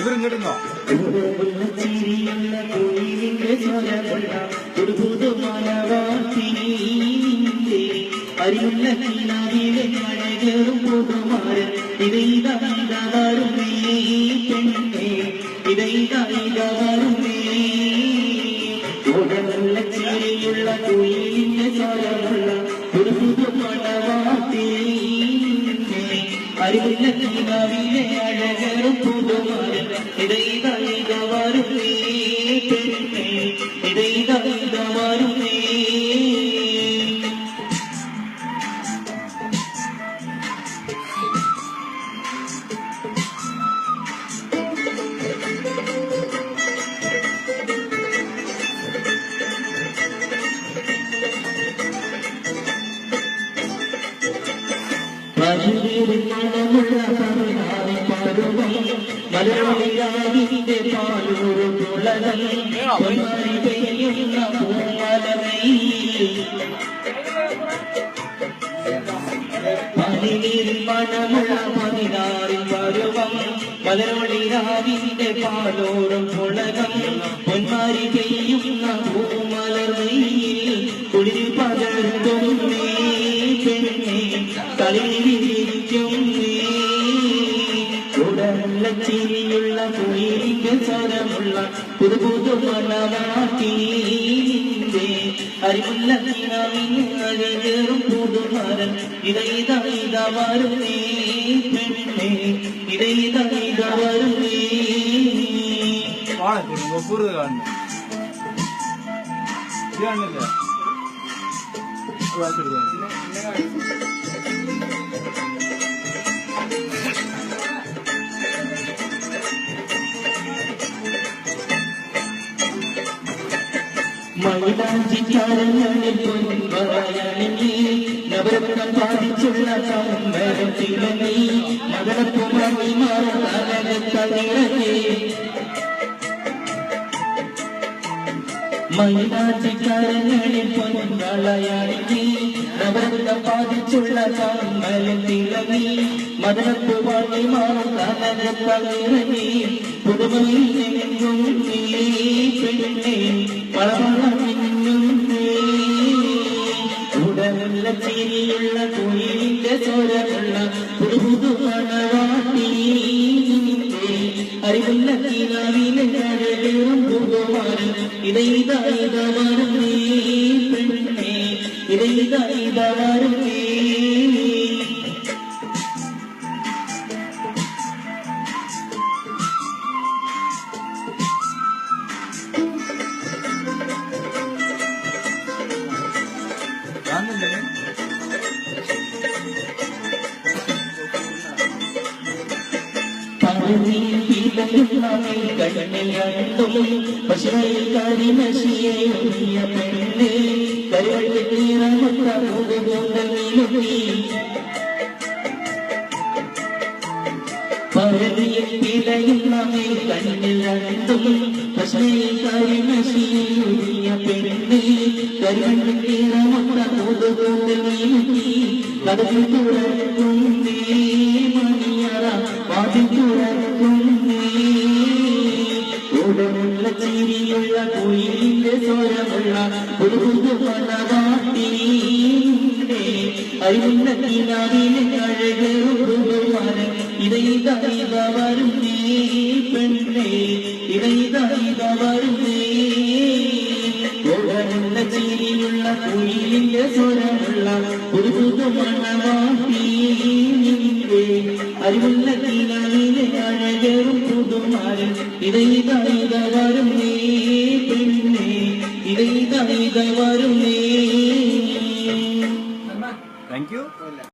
ഇങ്ങോട്ടുണ്ടോ അറിയുന്ന കീനാവിലെ മഴകേറും പോകുമാരൻ ഇതൈതാരുമേ പെണ്ണേ ഇതൈതാരുമേ ഉടനുള്ള ചീരിയുള്ള കുയിലിന്റെ സ്വരമുള്ള ഒരു പുതു മണവാട്ടി അറിയുന്ന കീനാവിലെ അഴകേറും പോകുമാരൻ ഇതൈതാരുമേ പെണ്ണേ ഇതൈതാരുമേ മലയാളിന്റെ പാലൂരും പെയ്യുന്ന പനിനീരിൽ മണമുള്ള പതിനാറിൽ പരുവം മലയാളിന്റെ പാലോറും പുളകം പൊന്മാരി പെയ്യുന്ന പൂമലയിൽ കുളിർ പകർത്തും പെണ്ണേ കളിയിരിക്കും ഉടനുള്ള ചിരിയുള്ള കുയിലിന്റെ സ്വരമുള്ള പുതു പുതു മണവാട്ടിന്റെ അറിവുള്ള അഴകേറും പുതുമരൻ ഇതൈതാ വരുന്നേ പെണ്ണേ ഇതൈതാ വരുന്നേ കാണില്ല മൈലാഞ്ചിക്കാരങ്ങളിൽ പൊൻവരയണി നവരത്നം പാലിച്ചുള്ള സമ്മരം തിളങ്ങി മകരപ്പുമണി മാറകത്തണിറങ്ങി മൈലാഞ്ചിക്കാരങ്ങളിൽ പൊൻവളയണി നവരത്നം പാലിച്ചുള്ള സമ്മരം തിളങ്ങി മകരപ്പുമണി മാറകത്തണിറങ്ങി പുതുമയിൽ നിന്നും നീ പെണ്ണേ ഉടനുള്ള ചിരിയുള്ള കുയിലിന്റെ സ്വരമുള്ള പുതു പുതു മണവാട്ടി അറിവുള്ള കീനാവിലെ അഴകേറും പുതുമാരൻ ഇതൈതാ വരുന്നേ പെണ്ണേ ഇതൈതാ വരുന്നേ കണ്ണിലും പശുവയിൽ കരിമശിയെ പെണ്ണേ പരതിയിൽ പിടയുന്നവേ കണ്ണിലും പശുവയിൽ കരിമശിയെ പെണ്ണേ കരുവണ്ണീറമുട്ടി കടലിൽ തുറക്കുന്നേ മണിയറ വാതിൽ തുറക്കുന്നേ ഉടനുള്ള ചിരിയുള്ള കുയിലിന്റെ സ്വരമുള്ള ഒരു പുതു മണവാട്ടിന്റെ അറിവുള്ള കിനാവിലെ അഴകേറും പുതുമരൻ ഇതൈതാ വരുന്നേ പെണ്ണേ ഇതൈതാ വരുന്നേ ഉടനുള്ള ചിരിയുള്ള കുയിലിന്റെ സ്വരമുള്ള ഒരു പുതു മണവാട്ടിന്റെ അറിവുള്ള കിനാവിലെ അഴകേറും പുതുമരൻ ഇതൈതാ വരുന്നേ പെണ്ണേ ഇതൈതാ വരുന്നേ. Thank you.